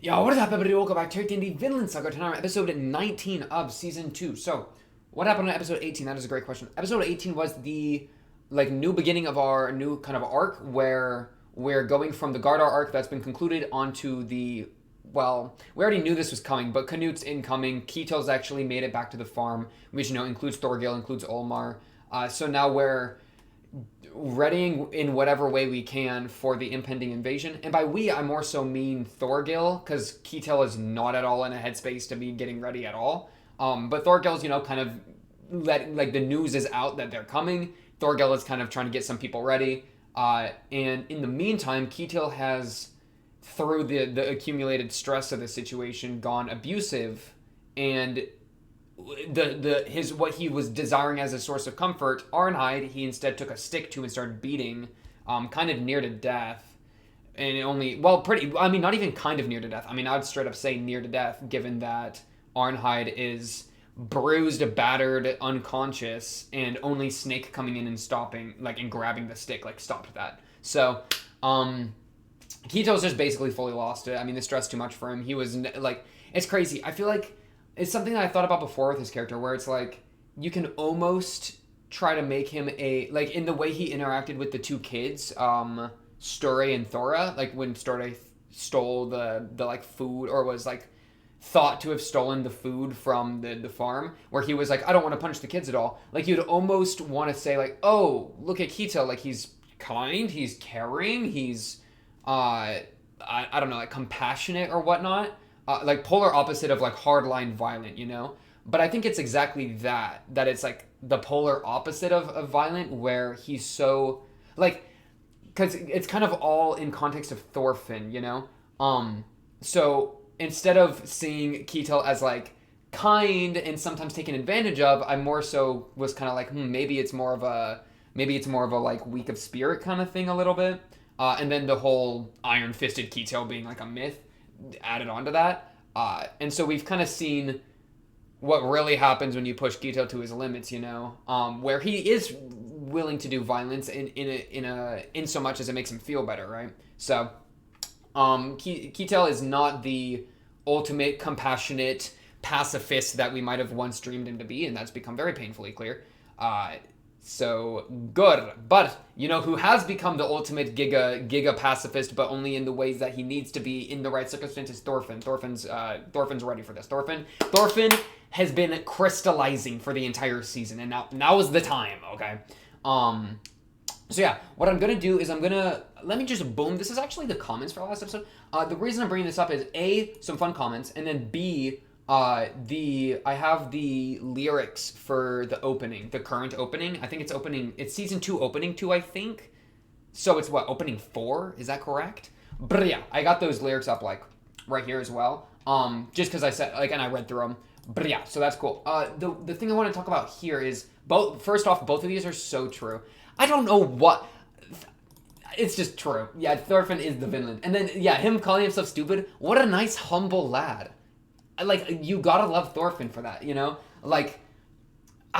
Yo, what is up, everybody? Welcome back to the Vinland Saga. Tonight, episode 19 of season 2. So, what happened in episode 18? That is a great question. Episode 18 was the new beginning of our new kind of arc where we're going from the Gardar arc that's been concluded onto the we already knew this was coming, but Canute's incoming. Ketil's actually made it back to the farm, which includes Thorgil, includes Olmar. So now we're readying in whatever way we can for the impending invasion. And by we, I more so mean Thorgil, because Ketil is not at all in a headspace to be getting ready at all. But Thorgil's, kind of the news is out that they're coming. Thorgil is kind of trying to get some people ready. And in the meantime, Ketil has, through the accumulated stress of the situation, gone abusive, and his what he was desiring as a source of comfort, Arnheid, he instead took a stick to and started beating, kind of near to death. And it only, not even kind of near to death. I mean, I'd straight up say near to death, given that Arnheid is bruised, battered, unconscious, and only Snake coming in and stopping, and grabbing the stick, stopped that. So, Kito's just basically fully lost it. I mean, the stress too much for him. He was, it's crazy. I feel like it's something that I thought about before with his character, where it's you can almost try to make him in the way he interacted with the two kids, Sture and Thora, when Sture stole the food, or was thought to have stolen the food from the farm, where he was I don't want to punch the kids at all. You'd almost want to say oh, look at Ketil, he's kind, he's caring, he's I don't know, compassionate or whatnot. Polar opposite of hardline violent. But I think it's exactly that it's the polar opposite of violent, where he's so because it's kind of all in context of Thorfinn. So instead of seeing Ketil as kind and sometimes taken advantage of, I more so was kind of maybe it's more of a weak of spirit kind of thing a little bit. And then the whole iron-fisted Ketil being a myth added onto that. And so we've kind of seen what really happens when you push Ketil to his limits, where he is willing to do violence in so much as it makes him feel better, right? So Ketil is not the ultimate compassionate pacifist that we might have once dreamed him to be, and that's become very painfully clear. So good, but who has become the ultimate giga pacifist, but only in the ways that he needs to be in the right circumstances? Thorfinn. Thorfinn's ready for this. Thorfinn has been crystallizing for the entire season, and now is the time. Okay. So yeah, what I'm gonna do is let me just boom. This is actually the comments for last episode. The reason I'm bringing this up is A, some fun comments, and then B, I have the lyrics for the opening, the current opening. I think it's season 2 opening 2, I think. So it's opening 4? Is that correct? But yeah, I got those lyrics up right here as well. Just because I said and I read through them. But yeah, so that's cool. The thing I want to talk about here is first off, both of these are so true. I don't know what. It's just true. Yeah, Thorfinn is the Vinland. And then, yeah, him calling himself stupid. What a nice, humble lad. You gotta love Thorfinn for that, I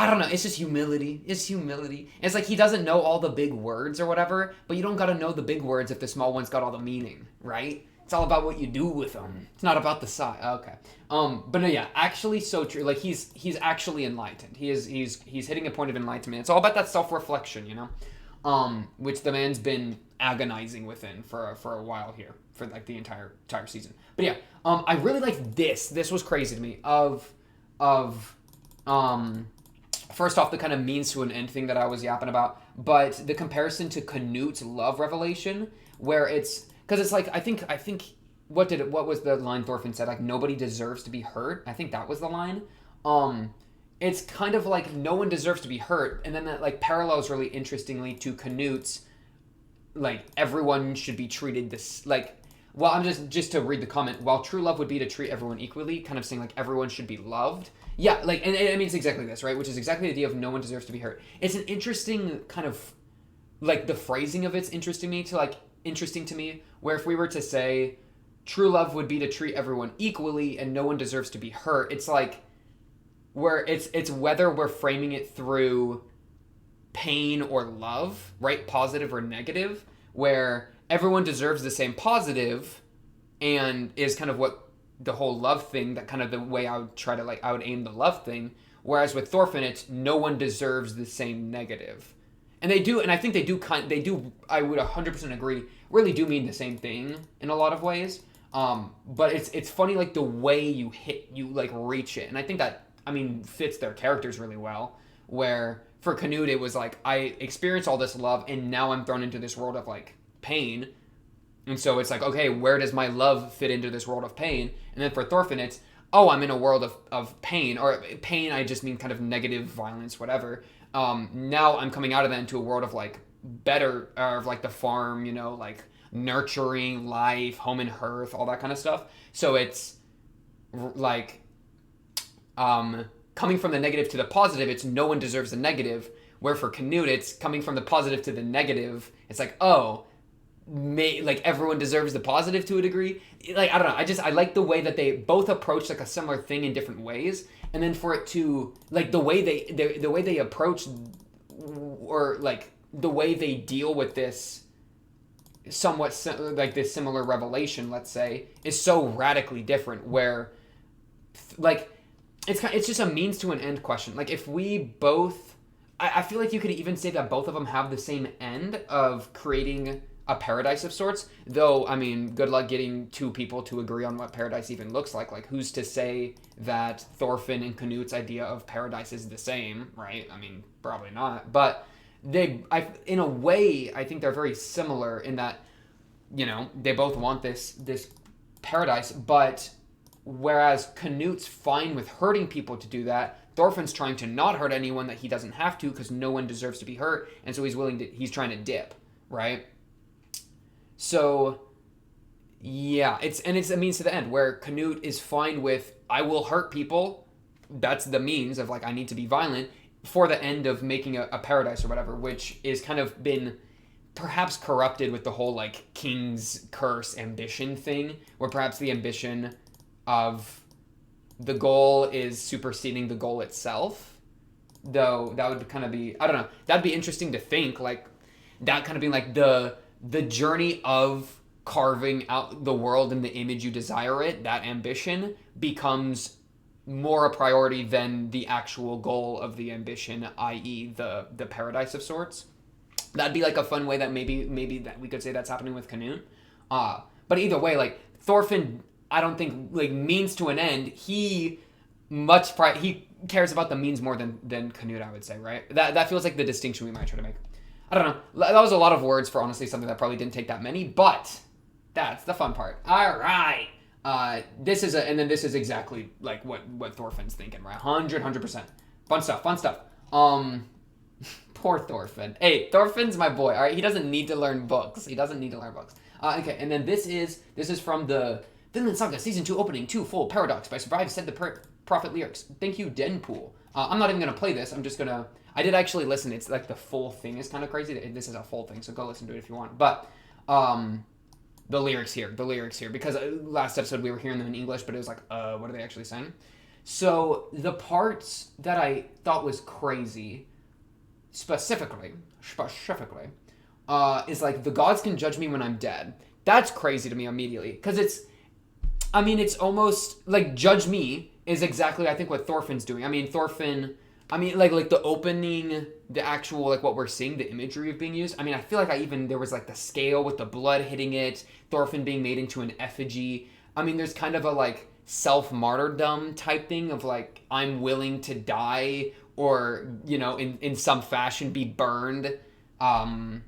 don't know, it's just humility. It's humility. It's he doesn't know all the big words or whatever, but you don't gotta know the big words if the small ones got all the meaning, right? It's all about what you do with them. It's not about the size. Okay. But no, yeah, actually so true. He's actually enlightened. He's hitting a point of enlightenment. It's all about that self-reflection, which the man's been agonizing within for a while here, for the entire season. But yeah, I really like this. This was crazy to me. First off, the kind of means to an end thing that I was yapping about, but the comparison to Canute's love revelation, where it's because it's I think what was the line Thorfinn said? Nobody deserves to be hurt. I think that was the line. It's kind of no one deserves to be hurt, and then that parallels really interestingly to Canute's everyone should be treated this well, I'm just to read the comment. While true love would be to treat everyone equally, kind of saying everyone should be loved. Yeah, and I mean it's exactly this, right? Which is exactly the idea of no one deserves to be hurt. It's an interesting kind of the phrasing of it's interesting to me. Where if we were to say true love would be to treat everyone equally and no one deserves to be hurt, it's where it's whether we're framing it through pain or love, right? Positive or negative, where everyone deserves the same positive, and is kind of what the whole love thing, that kind of the way I would try to I would aim the love thing. Whereas with Thorfinn, it's no one deserves the same negative. And they do, and I think they do, I would 100% agree, really do mean the same thing in a lot of ways. But it's funny, like, the way you reach it. And I think that, I mean, fits their characters really well. Where for Canute, it was like, I experienced all this love, and now I'm thrown into this world of, like, pain. And so it's like, okay, where does my love fit into this world of pain? And then for Thorfinn, it's, oh, I'm in a world of pain. Or pain, I just mean kind of negative violence, whatever. Now I'm coming out of that into a world of, like, better, of, like, the farm, like, nurturing life, home and hearth, all that kind of stuff. So it's, like, coming from the negative to the positive, it's no one deserves the negative. Where for Canute, it's coming from the positive to the negative. It's like, oh, like, everyone deserves the positive to a degree. Like, I don't know. I like the way that they both approach, like, a similar thing in different ways. And then for it to, like, the way they approach, or, like, the way they deal with this somewhat like this similar revelation, let's say, is so radically different. Where, like, it's just a means to an end question. Like, if we both, I feel like you could even say that both of them have the same end of creating a paradise of sorts. Though, I mean, good luck getting two people to agree on what paradise even looks like. Like, who's to say that Thorfinn and Canute's idea of paradise is the same, right? I mean, probably not. But in a way, I think they're very similar in that, they both want this paradise, but whereas Canute's fine with hurting people to do that, Thorfinn's trying to not hurt anyone that he doesn't have to, because no one deserves to be hurt, and so he's trying to dip, right? So, yeah, it's a means to the end, where Canute is fine with, I will hurt people, that's the means of, like, I need to be violent, for the end of making a paradise or whatever, which is kind of been perhaps corrupted with the whole, like, king's curse ambition thing, where perhaps the ambition of the goal is superseding the goal itself. Though that would kind of be, I don't know, that'd be interesting to think, like, that kind of being like the journey of carving out the world in the image you desire it, that ambition becomes more a priority than the actual goal of the ambition, i.e. the paradise of sorts. That'd be like a fun way that maybe that we could say that's happening with Canute. But either way, like, Thorfinn, I don't think, like, means to an end. He cares about the means more than Canute, I would say, right? That feels like the distinction we might try to make. I don't know. That was a lot of words for, honestly, something that probably didn't take that many, but that's the fun part. All right. This is exactly like what Thorfinn's thinking, right? 100%. Fun stuff. Poor Thorfinn. Hey, Thorfinn's my boy. All right, he doesn't need to learn books. Okay, and then this is from the Vinland Saga Season 2 Opening 2 Full Paradox by Survive Said the Prophet Lyrics. Thank you, Denpool. I'm not even going to play this. I'm just going to... I did actually listen. It's like the full thing is kind of crazy. This is a full thing, so go listen to it if you want. But the lyrics here. Because last episode we were hearing them in English, but it was like, what are they actually saying? So the parts that I thought was crazy, specifically, is like, the gods can judge me when I'm dead. That's crazy to me immediately. Because it's almost like, judge me is exactly, I think, what Thorfinn's doing. Thorfinn, like the opening, the actual, like, what we're seeing, the imagery of being used. I feel like there was, like, the scale with the blood hitting it, Thorfinn being made into an effigy. There's kind of a, like, self-martyrdom type thing of, like, I'm willing to die, or, in some fashion be burned, kind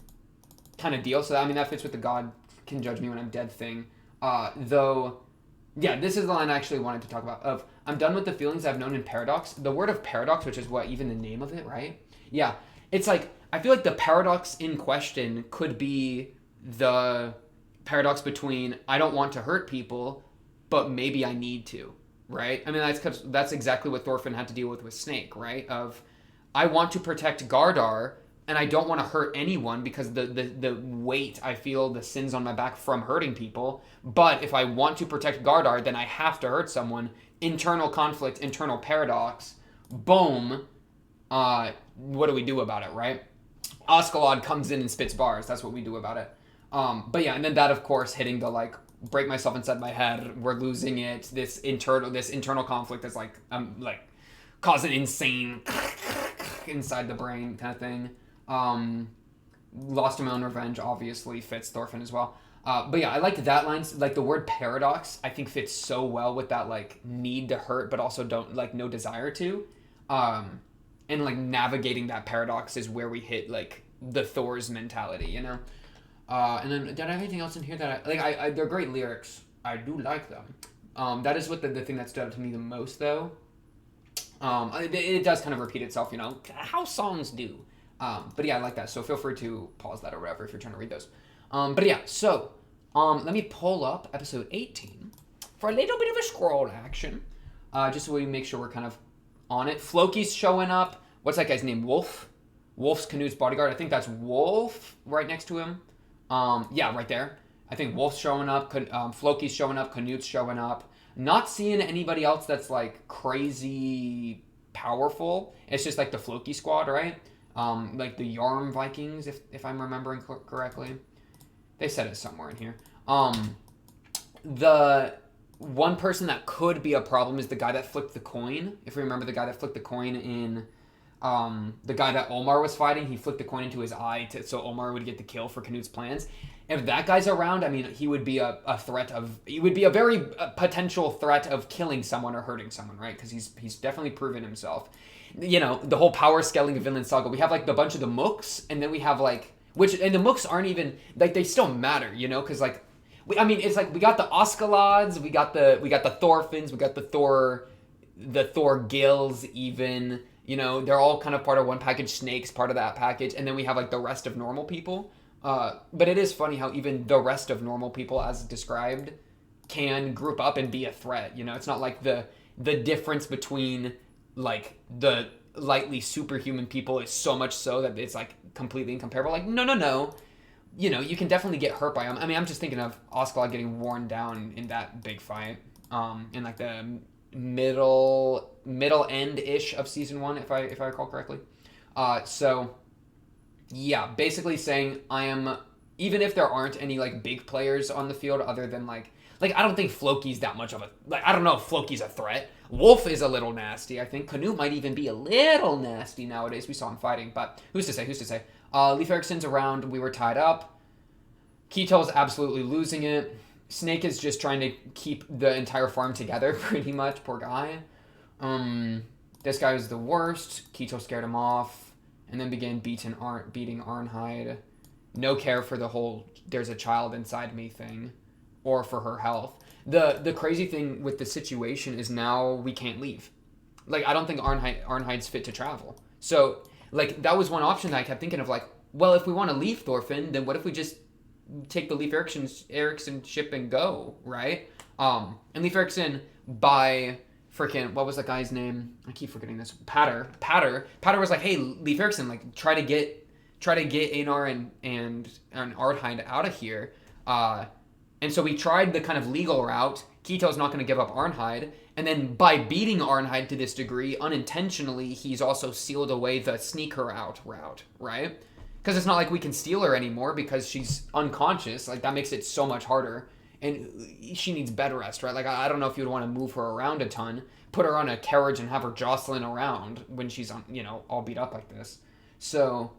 of deal. So, that fits with the God can judge me when I'm dead thing. Though, yeah, this is the line I actually wanted to talk about, of, I'm done with the feelings I've known in paradox. The word of paradox, which is what, even the name of it, right? Yeah, it's like, I feel like the paradox in question could be the paradox between, I don't want to hurt people, but maybe I need to, right? That's exactly what Thorfinn had to deal with Snake, right? Of, I want to protect Gardar, and I don't want to hurt anyone because the weight, I feel, the sins on my back from hurting people. But if I want to protect Gardar, then I have to hurt someone. Internal conflict, internal paradox. Boom. What do we do about it, right? Askeladd comes in and spits bars. That's what we do about it. But yeah, and then that, of course, hitting the, like, break myself inside my head. We're losing it. This internal conflict is like causing insane inside the brain kind of thing. Lost to my own revenge obviously fits Thorfinn as well. But yeah, I liked that line. Like the word paradox, I think fits so well with that like need to hurt, but also don't like no desire to. And like navigating that paradox is where we hit like the Thor's mentality, you know. And then did I have anything else in here that I they're great lyrics. I do like them. That is what the thing that stood out to me the most though. It does kind of repeat itself, you know, how songs do. But yeah, I like that. So feel free to pause that or whatever if you're trying to read those. But yeah, so let me pull up episode 18 for a little bit of a scroll action, just so we make sure we're kind of on it. Floki's showing up. What's that guy's name? Wolf? Wolf's Canute's bodyguard. I think that's Wolf right next to him. Yeah, right there. I think Wolf's showing up. Floki's showing up. Canute's showing up. Not seeing anybody else that's like crazy powerful. It's just like the Floki squad, right? Like the Yarm Vikings, if I'm remembering correctly. They said it somewhere in here. The one person that could be a problem is the guy that flipped the coin. If you remember the guy that flipped the coin in the guy that Omar was fighting, he flicked the coin into his eye so Omar would get the kill for Canute's plans. If that guy's around, I mean, he would be a very potential threat of killing someone or hurting someone, right? Because he's definitely proven himself. You know, the whole power scaling of Vinland Saga. We have like the bunch of the mooks, and then we have like and the mooks aren't even like they still matter, you know, because like it's like we got the Oskalads, we got the Thorfinns, we got the Thorgils even. You know, they're all kind of part of one package. Snake's part of that package, and then we have like the rest of normal people. But it is funny how even the rest of normal people, as described, can group up and be a threat. You know, it's not like the difference between like the lightly superhuman people is so much so that it's like completely incomparable. Like no. You know, you can definitely get hurt by them. I mean, I'm just thinking of Oskalad getting worn down in that big fight. In like the middle end ish of season 1, if I recall correctly. So yeah, basically saying I am, even if there aren't any like big players on the field other than like I don't think Floki's that much of a, like, I don't know if Floki's a threat. Wolf is a little nasty, I think. Canute might even be a little nasty nowadays. We saw him fighting, but who's to say? Leif Erikson's around. We were tied up. Ketil's absolutely losing it. Snake is just trying to keep the entire farm together, pretty much. Poor guy. This guy was the worst. Ketil scared him off, and then began beating Arnheid. No care for the whole "there's a child inside me" thing, or for her health. The crazy thing with the situation is now we can't leave. Like, I don't think Arnheid's fit to travel. So, like, that was one option that I kept thinking of. Like, well, if we want to leave Thorfinn, then what if we just take the Leif Erikson ship and go, right? And Leif Erikson by freaking, what was that guy's name? I keep forgetting this. Patter was like, hey, Leif Erikson, like, try to get Einar and Ardheid out of here. And so we tried the kind of legal route. Ketil's not going to give up Arnheid. And then by beating Arnheid to this degree, unintentionally, he's also sealed away the sneak her out route, right? Because it's not like we can steal her anymore because she's unconscious. Like, that makes it so much harder. And she needs bed rest, right? Like, I don't know if you'd want to move her around a ton, put her on a carriage and have her jostling around when she's on, you know, all beat up like this. So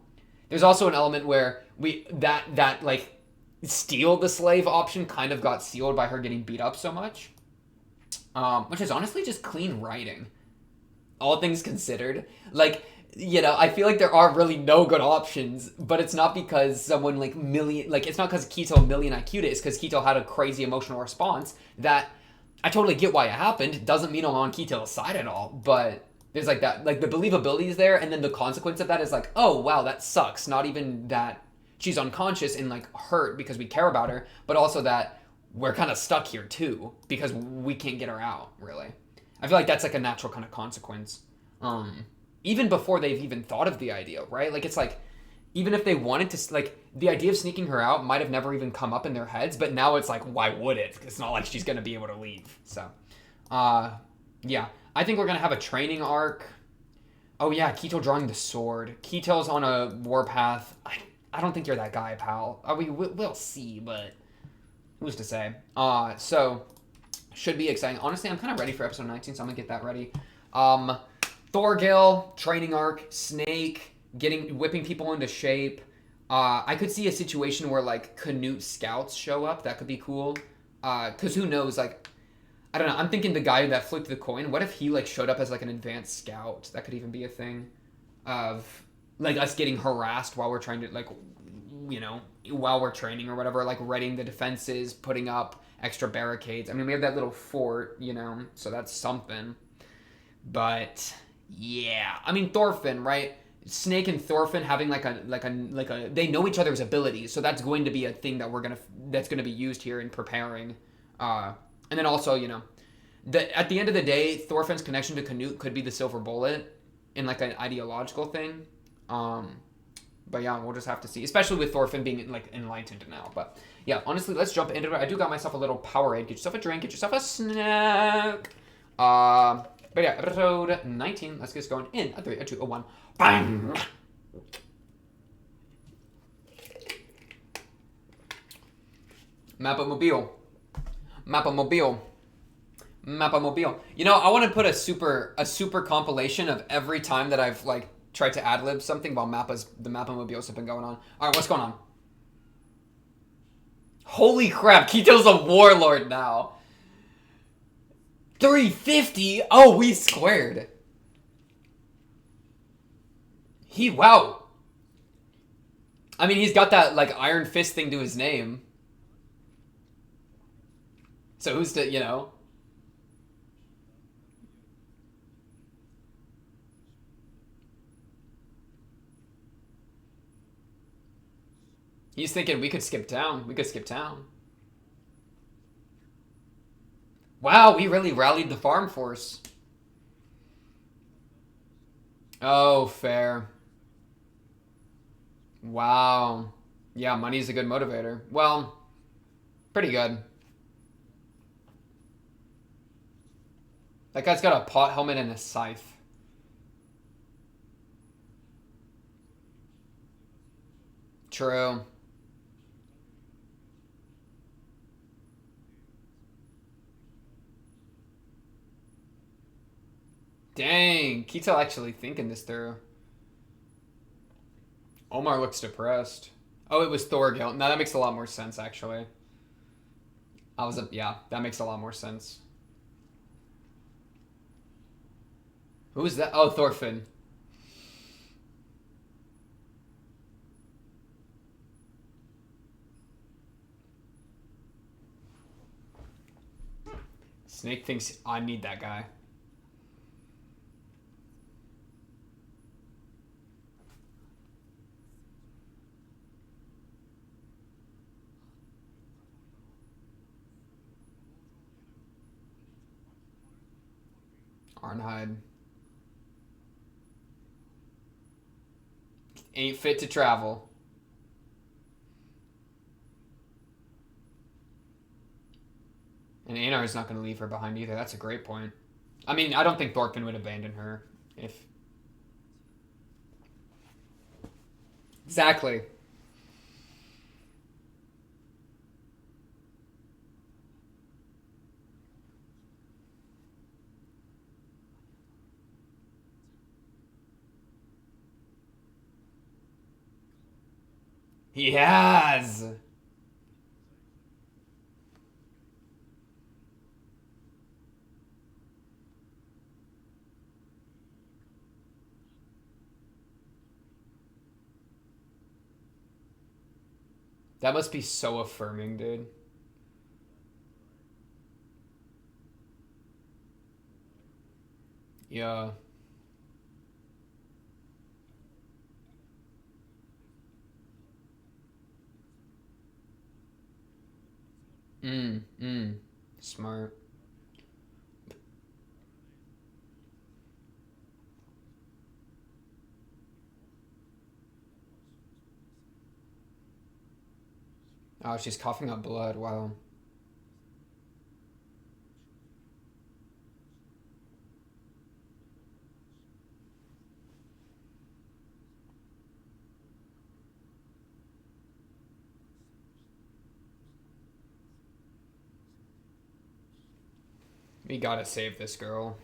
there's also an element where that like steal the slave option kind of got sealed by her getting beat up so much. Which is honestly just clean writing. All things considered. Like, you know, I feel like there are really no good options, but it's not because someone it's not because Ketil million IQ'd it, it's because Ketil had a crazy emotional response that I totally get why it happened. Doesn't mean I'm on Ketil's side at all, but there's like that, like the believability is there, and then the consequence of that is like, oh wow, that sucks. Not even that she's unconscious and like hurt because we care about her, but also that we're kind of stuck here too because we can't get her out, really. I feel like that's like a natural kind of consequence. Even before they've even thought of the idea, right? Like, it's like, even if they wanted to, like, the idea of sneaking her out might have never even come up in their heads, but now it's like, why would it? It's not like she's going to be able to leave. So, yeah. I think we're going to have a training arc. Oh, yeah, Ketil drawing the sword. Ketil's on a warpath. I don't think you're that guy, pal. We'll see, but who's to say? So should be exciting. Honestly, I'm kind of ready for episode 19, so I'm gonna get that ready. Um, Thorgil training arc, Snake getting whipping people into shape. I could see a situation where like Canute scouts show up. That could be cool. Cause who knows? Like, I don't know. I'm thinking the guy that flipped the coin. What if he like showed up as like an advanced scout? That could even be a thing. Of like us getting harassed while we're trying to like, you know, while we're training or whatever. Like readying the defenses, putting up extra barricades. I mean, we have that little fort, you know, so that's something. But yeah, I mean Thorfinn, right? Snake and Thorfinn having like a they know each other's abilities, so that's going to be a thing that that's gonna be used here in preparing. And then also, you know, at the end of the day, Thorfinn's connection to Canute could be the silver bullet in like an ideological thing. Um, but yeah, we'll just have to see, especially with Thorfinn being like enlightened now. But yeah, honestly, let's jump into it. I do got myself a little Powerade. Get yourself a drink. Get yourself a snack. But yeah, episode 19. Let's get this going in a 3, a 2, a 1. Bang! Mapamobile. Mapamobile. Mapamobile. You know, I want to put a super compilation of every time that I've like tried to ad lib something while the Mapamobiles have been going on. All right, what's going on? Holy crap! Ketil's a warlord now. 350. Oh, we squared. Wow. I mean, he's got that like Iron Fist thing to his name. So who's to, you know? He's thinking we could skip town. We could skip town. Wow, we really rallied the farm force. Oh, fair. Wow. Yeah, money's a good motivator. Well, pretty good. That guy's got a pot helmet and a scythe. True. Dang, Ketil actually thinking this through. Omar looks depressed. Oh, it was Thorgil. No, that makes a lot more sense, actually. Yeah, that makes a lot more sense. Who's that? Oh, Thorfinn. Snake thinks I need that guy. Arnhide. Ain't fit to travel. And Einar's not going to leave her behind either. That's a great point. I mean, I don't think Thorfinn would abandon her if... Exactly. He has! That must be so affirming, dude. Yeah. Smart. Oh, she's coughing up blood. Wow. We gotta save this girl.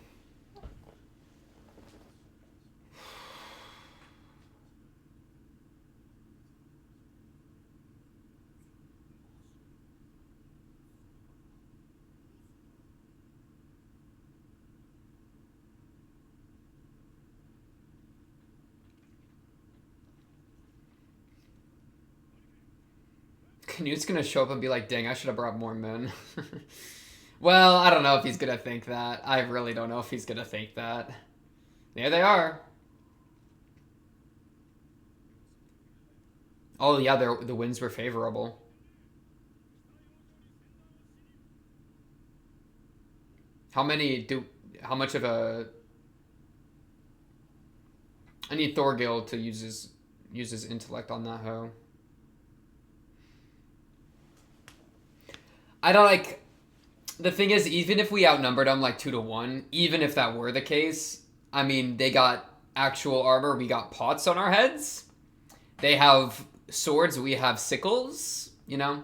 Canute's gonna show up and be like, dang, I should have brought more men. Well, I don't know if he's gonna think that. I really don't know if he's gonna think that. There they are. Oh yeah, the winds were favorable. How many do? How much of a? I need Thorgil to use his intellect on that hoe. I don't like. The thing is, even if we outnumbered them like 2-1, even if that were the case, I mean, they got actual armor. We got pots on our heads. They have swords. We have sickles. You know,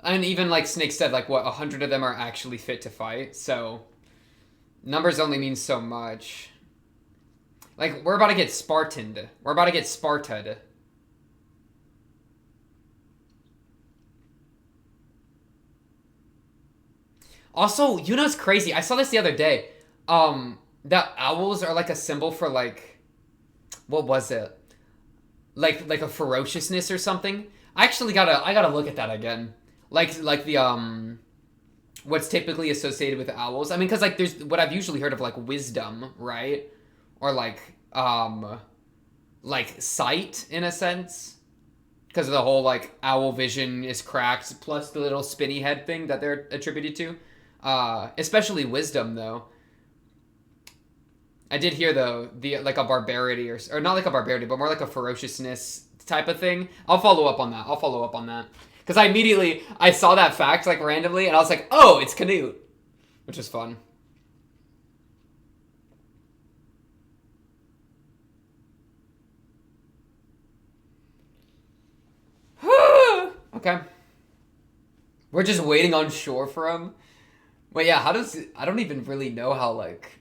and even like Snake said, like what 100 of them are actually fit to fight. So numbers only mean so much. Like we're about to get Spartaned. We're about to get Sparta'd. Also, you know it's crazy. I saw this the other day. That owls are like a symbol for like, what was it? Like a ferociousness or something. I gotta look at that again. Like the what's typically associated with owls. I mean, because like there's what I've usually heard of like wisdom, right? Or like sight in a sense. Because the whole like owl vision is cracked, plus the little spinny head thing that they're attributed to. Especially wisdom though. I did hear though the like a barbarity or not like a barbarity, but more like a ferociousness type of thing. I'll follow up on that. Because I saw that fact like randomly, and I was like, oh, it's Canute, which is fun. Okay, we're just waiting on shore for him. Wait, yeah. How does I don't even really know how like.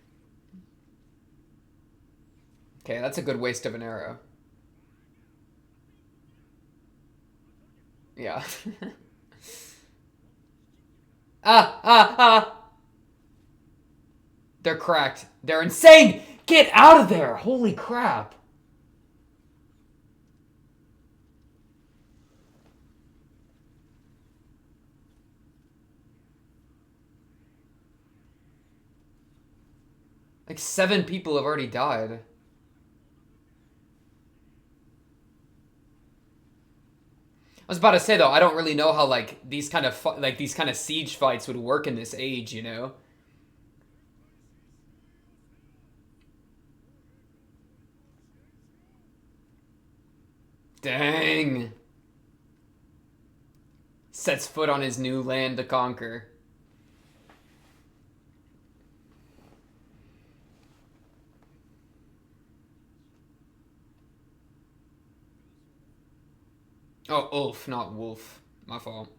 Okay, that's a good waste of an arrow. Yeah. Ah! They're cracked. They're insane! Get out of there! Holy crap. Like 7 people have already died. I was about to say though, I don't really know how like these kind of siege fights would work in this age, you know? Dang. Sets foot on his new land to conquer. Oh, Ulf, not Wolf. My fault.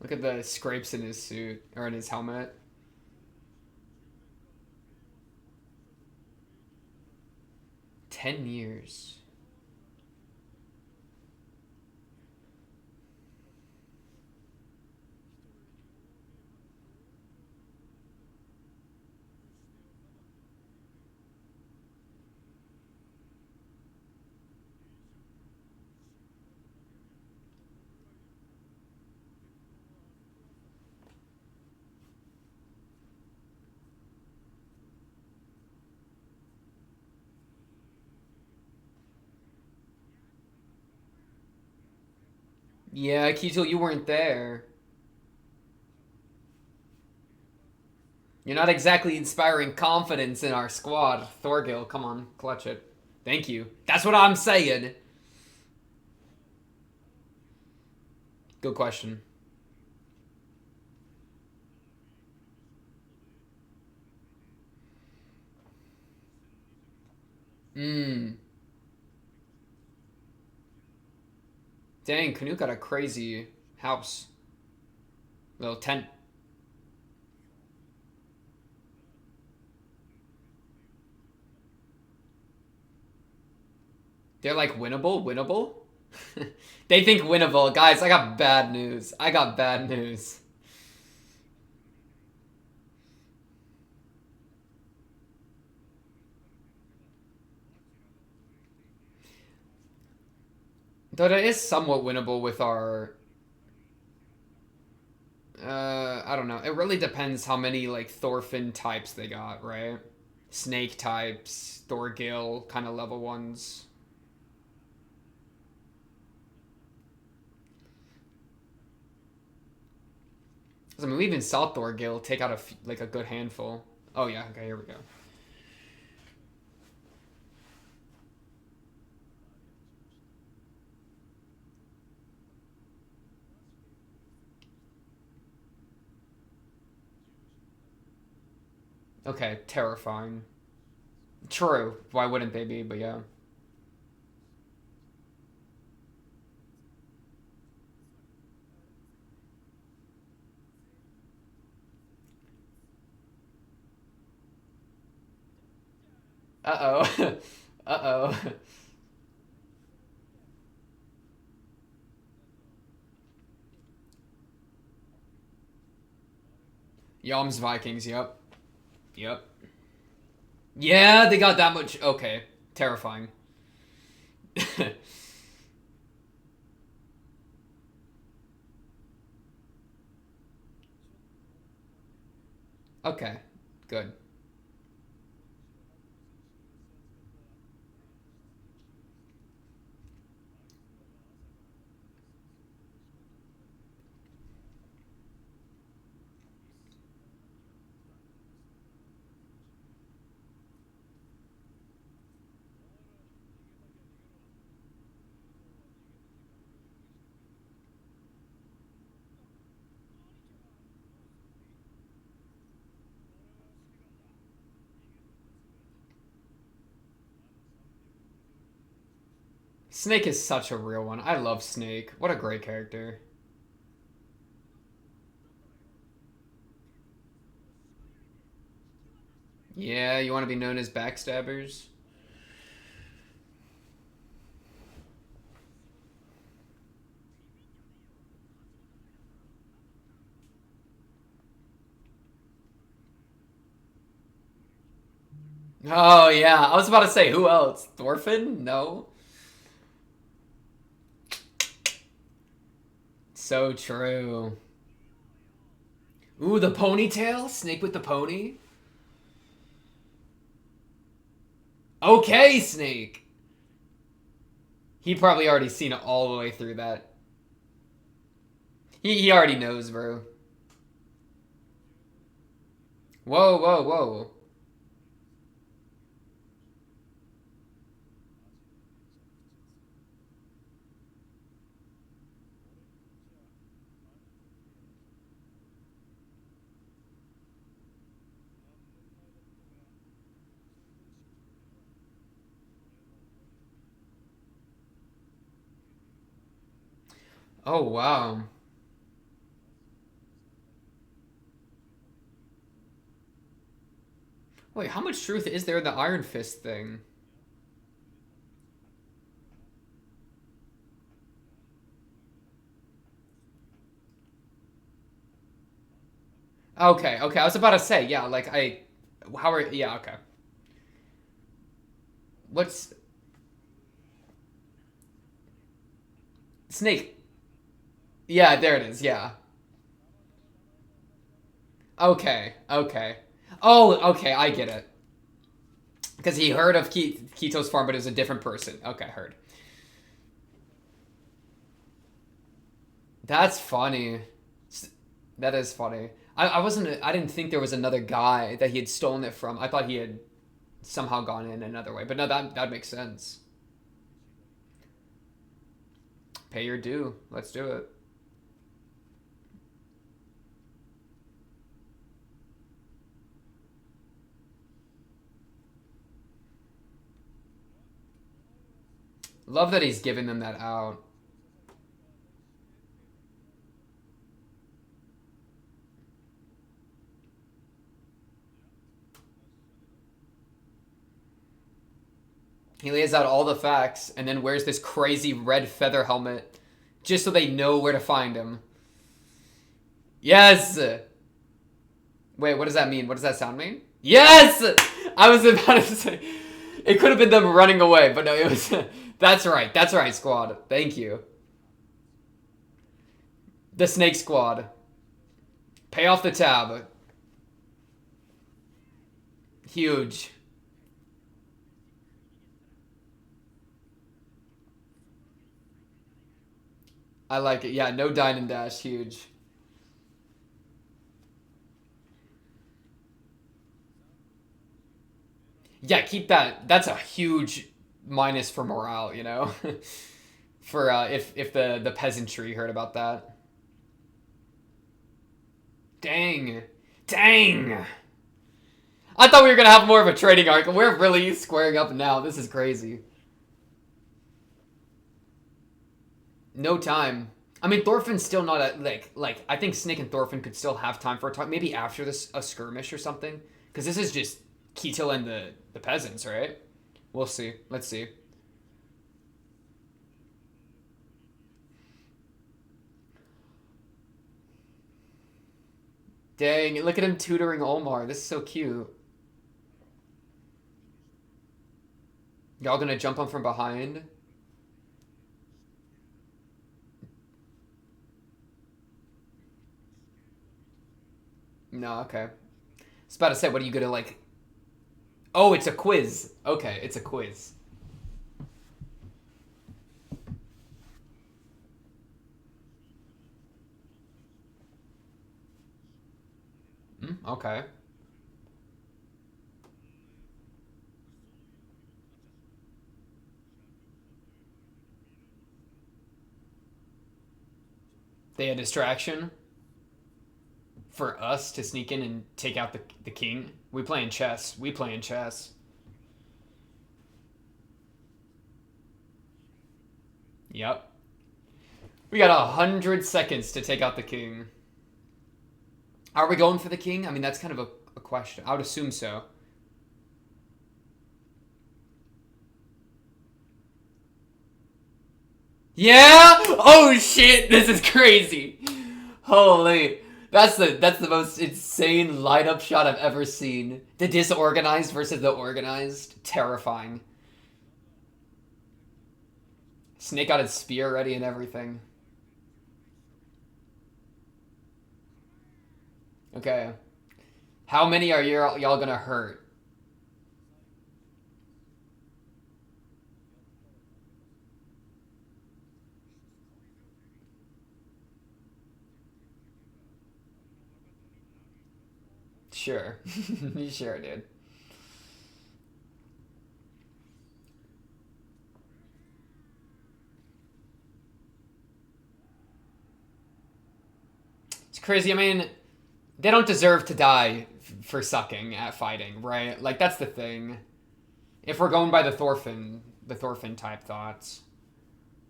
Look at the scrapes in his suit or in his helmet. 10 years. Yeah, Ketil, you weren't there. You're not exactly inspiring confidence in our squad. Thorgil, come on, clutch it. Thank you. That's what I'm saying. Good question. Mmm. Dang, Canute got a crazy house. Little tent. They're like winnable, winnable. They think winnable, guys. I got bad news. I got bad news. Though it is somewhat winnable with our. I don't know. It really depends how many like Thorfinn types they got, right? Snake types, Thorgil kind of level ones. I mean, we even saw Thorgil take out like a good handful. Oh yeah, okay, here we go. Okay, terrifying. True. Why wouldn't they be? But yeah. Uh oh. Uh oh. Yom's Vikings. Yep. Yep. Yeah, they got that much. Okay, terrifying. Okay, good. Snake is such a real one. I love Snake. What a great character. Yeah, you want to be known as backstabbers? Oh yeah, I was about to say who else? Thorfinn? No. So true. Ooh, the ponytail? Snake with the pony? Okay, Snake. He probably already seen it all the way through that. He already knows, bro. Whoa, whoa, whoa. Oh, wow. Wait, how much truth is there in the Iron Fist thing? Okay, okay. I was about to say, yeah, like how are, yeah, okay. What's Snake? Yeah, there it is. Yeah. Okay, okay. Oh, okay. I get it. Because he heard of Keto's farm, but it was a different person. Okay, heard. That's funny. That is funny. I wasn't. I didn't think there was another guy that he had stolen it from. I thought he had somehow gone in another way. But no, that makes sense. Pay your due. Let's do it. Love that he's giving them that out. He lays out all the facts and then wears this crazy red feather helmet just so they know where to find him. Yes! Wait, what does that mean? What does that sound mean? Yes! I was about to say... It could have been them running away, but no, it was... That's right. That's right, squad. Thank you. The Snake Squad. Pay off the tab. Huge. I like it. Yeah, no dine and dash. Huge. Yeah, keep that. That's a huge minus for morale, you know? For if the peasantry heard about that. Dang. Dang. I thought we were going to have more of a trading arc. We're really squaring up now. This is crazy. No time. I mean, Thorfinn's still not a like. I think Snake and Thorfinn could still have time for a talk. Maybe after this a skirmish or something. Because this is just Ketil and the peasants, right? We'll see. Let's see. Dang! Look at him tutoring Omar. This is so cute. Y'all gonna jump on from behind? No, okay. I was about to say, what are you gonna like? Oh, it's a quiz. Okay, it's a quiz. Okay. They had distraction for us to sneak in and take out the king. We playing chess. We playing chess. Yep. We got 100 seconds to take out the king. Are we going for the king? I mean, that's kind of a question. I would assume so. Yeah? Oh shit, this is crazy. Holy. That's the most insane light up shot I've ever seen. The disorganized versus the organized. Terrifying. Snake got his spear ready and everything. Okay. How many are y'all gonna hurt? Sure. Sure, dude. It's crazy. I mean, they don't deserve to die for sucking at fighting, right? Like, that's the thing. If we're going by the Thorfinn type thoughts.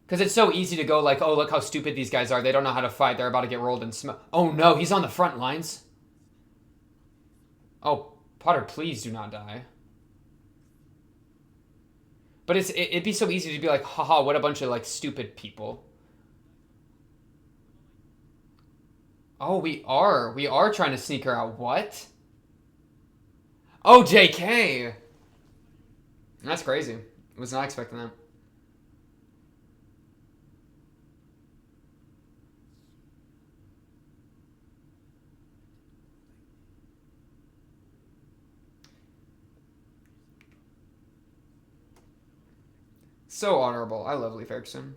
Because it's so easy to go like, oh, look how stupid these guys are. They don't know how to fight. They're about to get rolled in smoke. Oh, no, he's on the front lines. Oh, Potter, please do not die. But it'd be so easy to be like, haha, what a bunch of, like, stupid people. Oh, we are. We are trying to sneak her out. What? Oh, JK! That's crazy. Was not expecting that. So honorable. I love Leif Erikson.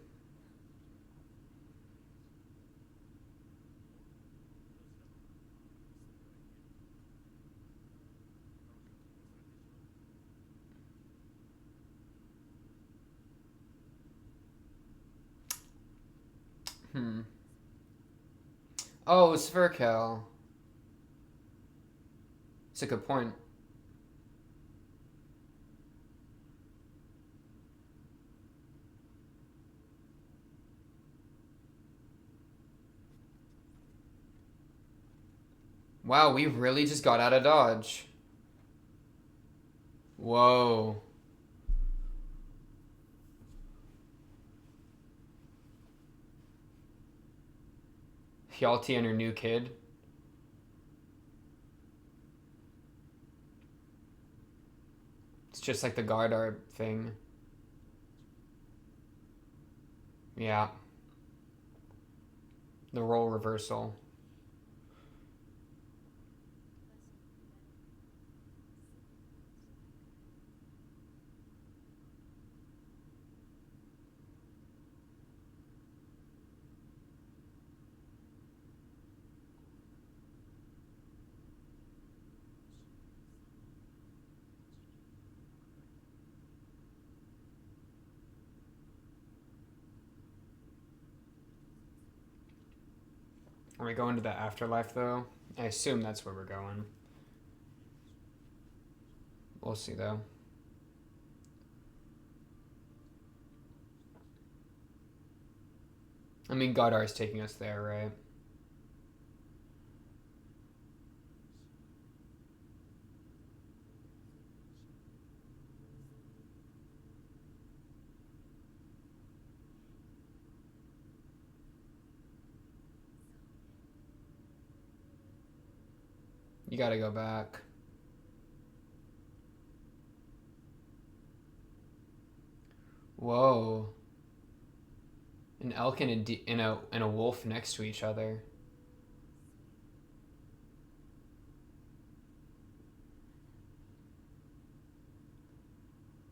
Hmm. Oh, Sverkel. It's a good point. Wow, we really just got out of dodge. Whoa. Hjalti and her new kid. It's just like the Gardar thing. Yeah. The role reversal. Are we going to the afterlife though? I assume that's where we're going. We'll see though. I mean, Godar is taking us there, right? You gotta go back. Whoa. An elk and a wolf next to each other.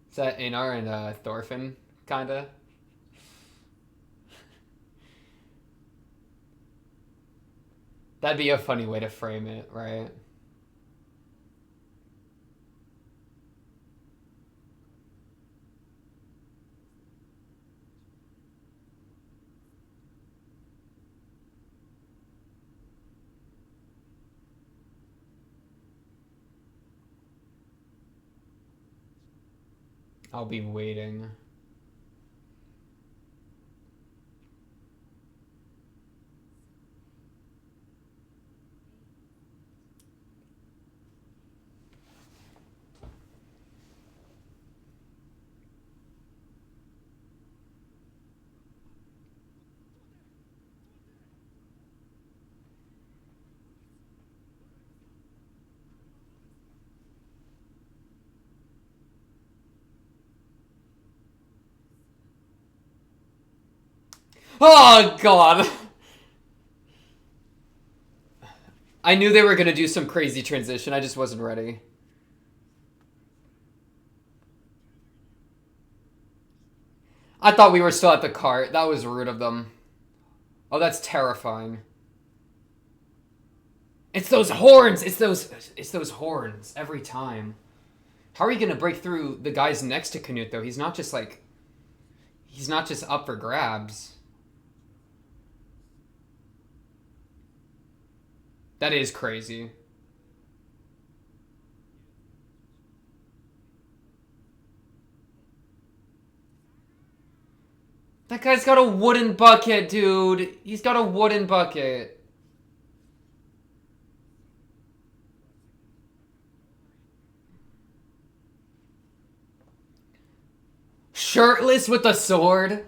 Is that Einar and Thorfinn, kinda? That'd be a funny way to frame it, right? I'll be waiting. Oh, God! I knew they were gonna do some crazy transition, I just wasn't ready. I thought we were still at the cart. That was rude of them. Oh, that's terrifying. It's those horns! It's those horns every time. How are you gonna break through the guys next to Canute though? He's not just up for grabs. That is crazy. That guy's got a wooden bucket, dude. He's got a wooden bucket. Shirtless with a sword.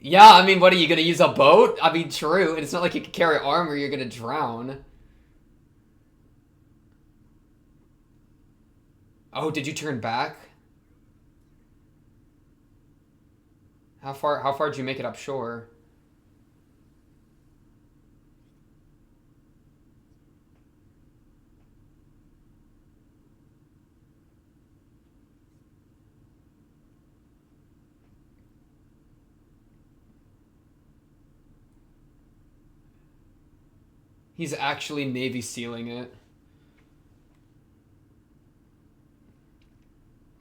Yeah, I mean, what are you gonna use a boat? I mean, true. And it's not like you can carry armor. You're gonna drown. Oh, did you turn back? How far? How far did you make it up shore? He's actually Navy sealing it.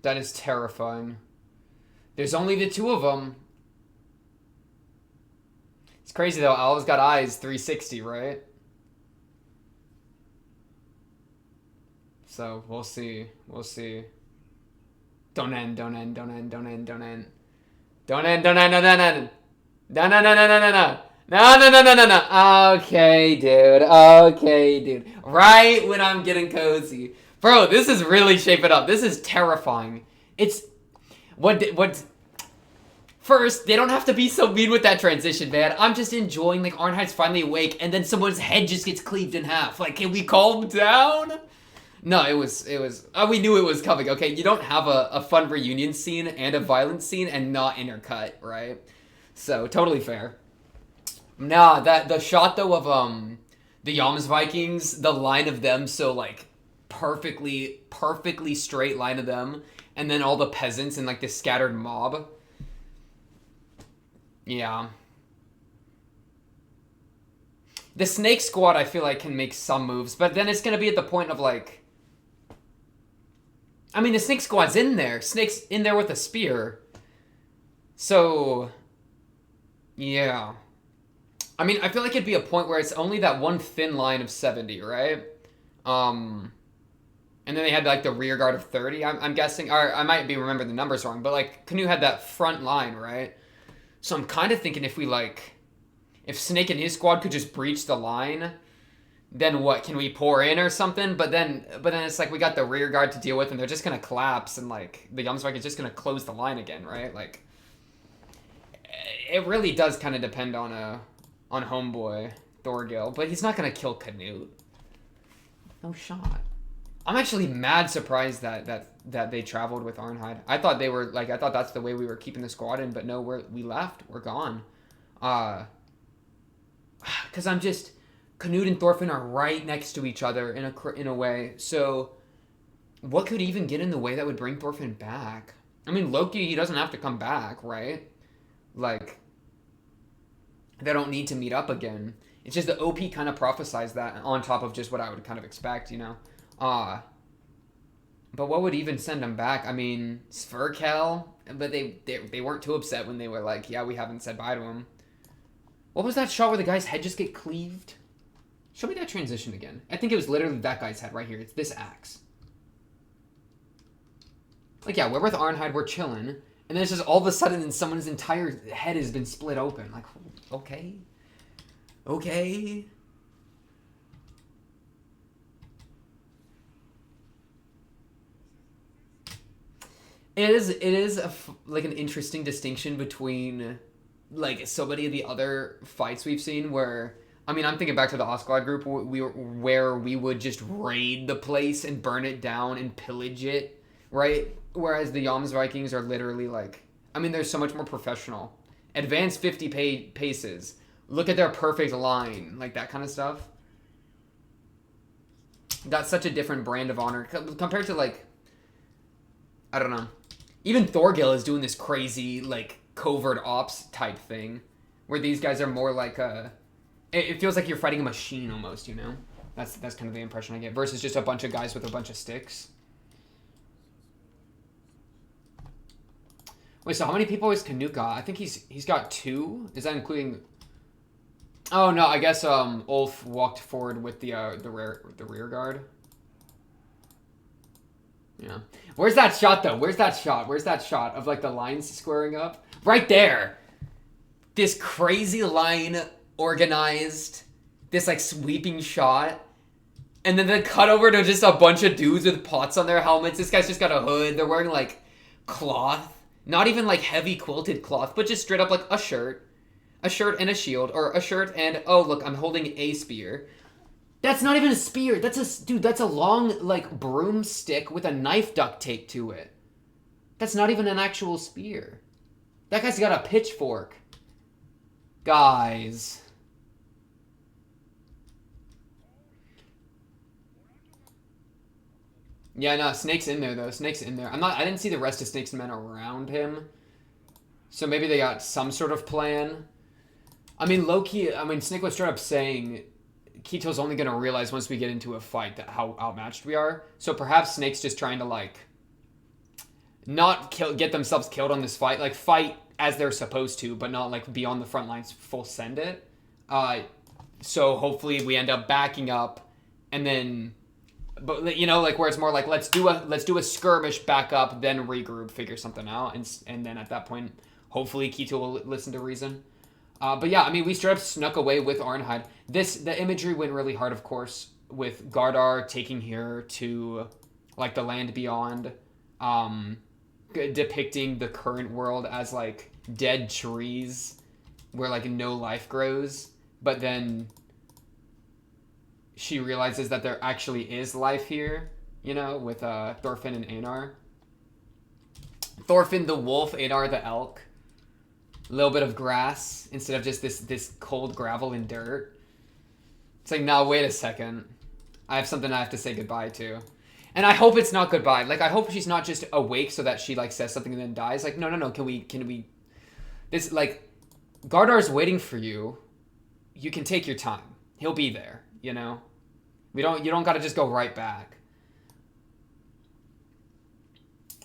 That is terrifying. There's only the two of them. It's crazy though. Owl's got eyes 360, right? So we'll see. We'll see. Don't end. Don't end. Don't end. Don't end. Don't end. Don't end. Don't end. Don't end. No, no, no, no, no, no, no. No, no, no, no, no, no. Okay, dude. Okay, dude. Right when I'm getting cozy. Bro, this is really shaping up. This is terrifying. It's... What... First, they don't have to be so mean with that transition, man. I'm just enjoying, like, Arnheid's finally awake, and then someone's head just gets cleaved in half. Like, can we calm down? No, it was, we knew it was coming, okay? You don't have a fun reunion scene and a violent scene and not intercut, right? So, totally fair. Nah, the shot, though, of, the Yams Vikings, the line of them, so, like, perfectly straight line of them, and then all the peasants and, like, the scattered mob. Yeah. The Snake Squad, I feel like, can make some moves, but then it's gonna be at the point of, like... I mean, the Snake Squad's in there. Snake's in there with a spear. So... Yeah. I mean, I feel like it'd be a point where it's only that one thin line of 70, right? And then they had, like, the rear guard of 30, I'm guessing. Or I might be remembering the numbers wrong, but, like, Canoe had that front line, right? So I'm kind of thinking if we, like... If Snake and his squad could just breach the line, then what? Can we pour in or something? But then it's like we got the rear guard to deal with, and they're just going to collapse, and, like, the Yamsvik is just going to close the line again, right? Like... It really does kind of depend on homeboy Thorgil, but he's not gonna kill Canute. No shot. I'm actually mad surprised that they traveled with Arnheid. I thought they were like I thought that's the way we were keeping the squad in, but no, we left. We're gone. Because I'm just Canute and Thorfinn are right next to each other in a way. So what could even get in the way that would bring Thorfinn back? I mean, Loki, he doesn't have to come back, right? Like, they don't need to meet up again. It's just the OP kind of prophesies that on top of just what I would kind of expect, you know? But what would even send them back? I mean, Sverkel, but they weren't too upset when they were like, yeah, we haven't said bye to him. What was that shot where the guy's head just get cleaved? Show me that transition again. I think it was literally that guy's head right here. It's this axe. Like, yeah, we're with Arnheid, we're chilling. And then it's just all of a sudden someone's entire head has been split open. Like, okay. Okay. It is like an interesting distinction between like so many of the other fights we've seen where, I mean, I'm thinking back to the Osclad group where we would just raid the place and burn it down and pillage it, right? Whereas the Yams Vikings are literally like, I mean, they're so much more professional. Advance 50 paces. Look at their perfect line. Like that kind of stuff. That's such a different brand of honor compared to like, I don't know. Even Thorgil is doing this crazy like covert ops type thing where these guys are more like it feels like you're fighting a machine almost, you know? That's kind of the impression I get versus just a bunch of guys with a bunch of sticks. Wait, so how many people is Canute got? I think he's got 2. Is that including? Oh no, I guess Ulf walked forward with the rear guard. Yeah. Where's that shot though? Where's that shot? Where's that shot of like the lines squaring up? Right there. This crazy line organized. This like sweeping shot. And then the cut over to just a bunch of dudes with pots on their helmets. This guy's just got a hood. They're wearing like cloth. Not even like heavy quilted cloth, but just straight up like a shirt and a shield, or a shirt and, oh look, I'm holding a spear. That's not even a spear. That's a long like broomstick with a knife duct taped to it. That's not even an actual spear. That guy's got a pitchfork. Guys. Yeah, no, Snake's in there, though. Snake's in there. I didn't see the rest of Snake's men around him. So maybe they got some sort of plan. I mean, Snake was straight up saying Ketil's only going to realize once we get into a fight that how outmatched we are. So perhaps Snake's just trying to, like, not get themselves killed on this fight, like fight as they're supposed to, but not like be on the front lines full send it. So hopefully we end up backing up, and then, but like where it's more like let's do a skirmish, back up, then regroup, figure something out, and then at that point hopefully Ketil will listen to reason. But yeah, I mean, we straight up snuck away with Arnheid. The imagery went really hard, of course, with Gardar taking her to like the land beyond, depicting the current world as like dead trees where like no life grows, but then she realizes that there actually is life here, with Thorfinn and Einar. Thorfinn the wolf, Einar the elk. A little bit of grass instead of just this cold gravel and dirt. It's like, no, wait a second. I have something I have to say goodbye to. And I hope it's not goodbye. Like, I hope she's not just awake so that she, like, says something and then dies. Like, no. Can we... This, like, Gardar's waiting for you. You can take your time. He'll be there, You don't gotta just go right back.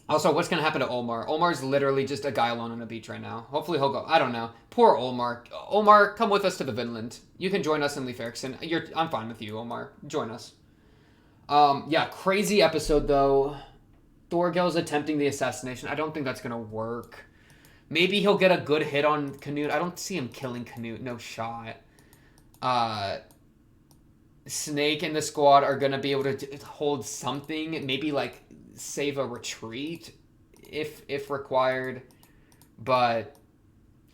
Also, what's gonna happen to Olmar? Olmar's literally just a guy alone on a beach right now. Hopefully he'll go. I don't know. Poor Olmar. Olmar, come with us to the Vinland. You can join us in Leif Erikson. I'm fine with you, Olmar. Join us. Yeah, crazy episode though. Thorgil's attempting the assassination. I don't think that's gonna work. Maybe he'll get a good hit on Canute. I don't see him killing Canute. No shot. Snake and the squad are gonna be able to hold something. Maybe like save a retreat if required. But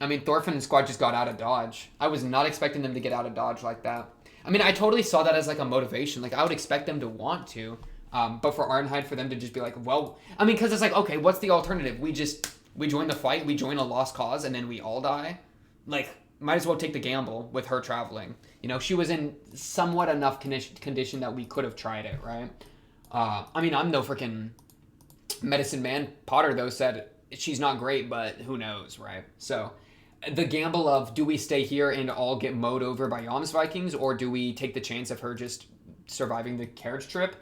I mean, Thorfinn and squad just got out of dodge. I was not expecting them to get out of dodge like that. I mean, I totally saw that as like a motivation. Like I would expect them to want to, but for Arnheid, for them to just be like, well, I mean, because it's like, okay, what's the alternative? We join the fight, we join a lost cause, and then we all die. Like, might as well take the gamble with her traveling. She was in somewhat enough condition that we could have tried it, right? I mean, I'm no freaking medicine man. Potter, though, said she's not great, but who knows, right? So the gamble of, do we stay here and all get mowed over by Jomsvikings, or do we take the chance of her just surviving the carriage trip?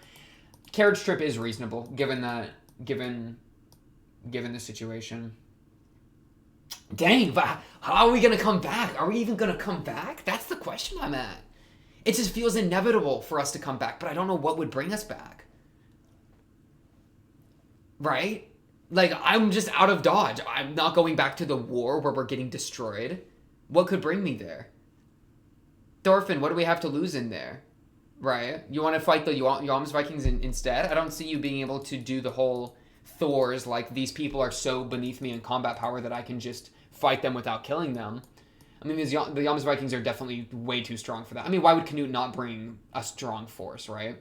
Carriage trip is reasonable, given the situation. Dang, but how are we going to come back? Are we even going to come back? That's the question I'm at. It just feels inevitable for us to come back, but I don't know what would bring us back. Right? Like, I'm just out of dodge. I'm not going back to the war where we're getting destroyed. What could bring me there? Thorfinn, what do we have to lose in there? Right? You want to fight the Jomsvikings instead? I don't see you being able to do the whole Thor's, like, these people are so beneath me in combat power that I can just fight them without killing them. I mean, the Jomsvikings are definitely way too strong for that. I mean, why would Canute not bring a strong force, right?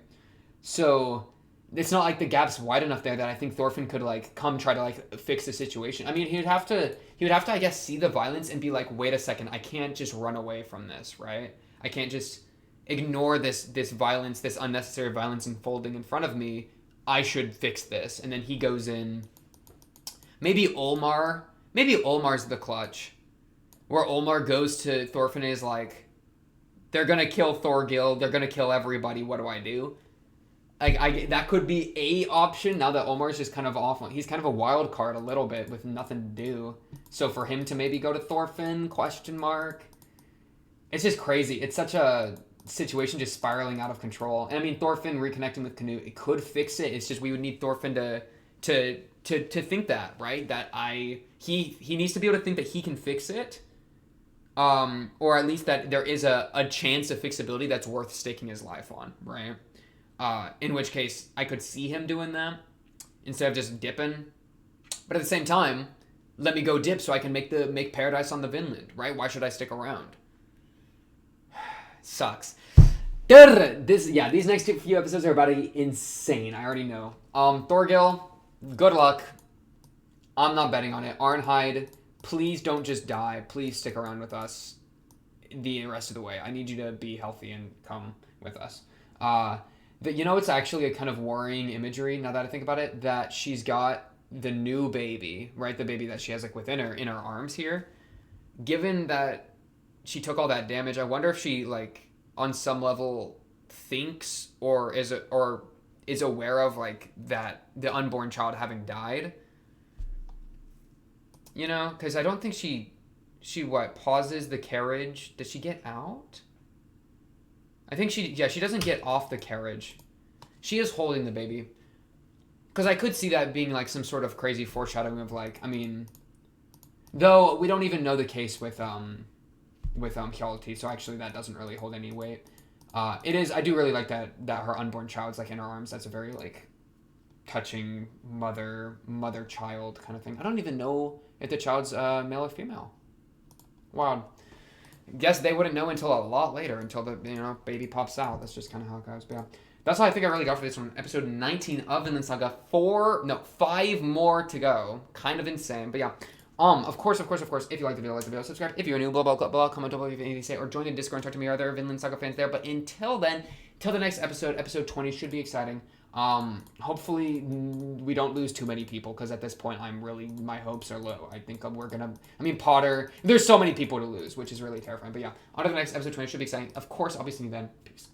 So it's not like the gap's wide enough there that I think Thorfinn could like come try to like fix the situation. I mean, he would have to I guess see the violence and be like, wait a second, I can't just run away from this, right? I can't just ignore this violence, this unnecessary violence unfolding in front of me. I should fix this. And then he goes in. Maybe Olmar's the clutch. Where Olmar goes to Thorfinn is like, they're gonna kill Thorgil, they're gonna kill everybody, what do I do? Like, that could be a option now that Olmar's just kind of off. He's kind of a wild card a little bit with nothing to do. So for him to maybe go to Thorfinn, ? It's just crazy. It's such a situation just spiraling out of control. And I mean, Thorfinn reconnecting with Canute, it could fix it. It's just we would need Thorfinn to think that, right? That he needs to be able to think that he can fix it. Or at least that there is a chance of fixability that's worth staking his life on, right? In which case, I could see him doing that instead of just dipping. But at the same time, let me go dip so I can make paradise on the Vinland, right? Why should I stick around? Sucks. These next few episodes are about to be insane. I already know. Thorgil, good luck. I'm not betting on it. Arnheid, please don't just die. Please stick around with us the rest of the way. I need you to be healthy and come with us. It's actually a kind of worrying imagery now that I think about it, that she's got the new baby, right? The baby that she has like within her, in her arms here. Given that she took all that damage, I wonder if she like on some level thinks or is aware of like that the unborn child having died. You know, because I don't think she what pauses the carriage. Does she get out? I think she doesn't get off the carriage. She is holding the baby. Because I could see that being like some sort of crazy foreshadowing of like, I mean, though we don't even know the case with Hjalti, so actually that doesn't really hold any weight. It is. I do really like that her unborn child's like in her arms. That's a very like touching mother child kind of thing. I don't even know if the child's male or female. Wow. Guess they wouldn't know until a lot later, until the baby pops out. That's just kind of how it goes. But yeah, that's all I think I really got for this one. Episode 19 of Vinland Saga. 5 more to go. Kind of insane, but yeah. Of course, if you like the video, subscribe. If you're new, blah, blah, blah, blah, comment below if you have anything to say, or join the Discord and talk to me or other Vinland Saga fans there. But until then, till the next episode, episode 20 should be exciting. Hopefully we don't lose too many people, because at this point my hopes are low. I think Potter, there's so many people to lose, which is really terrifying. But yeah, on to the next episode 20 should be exciting. Of course, I'll be seeing you then. Peace.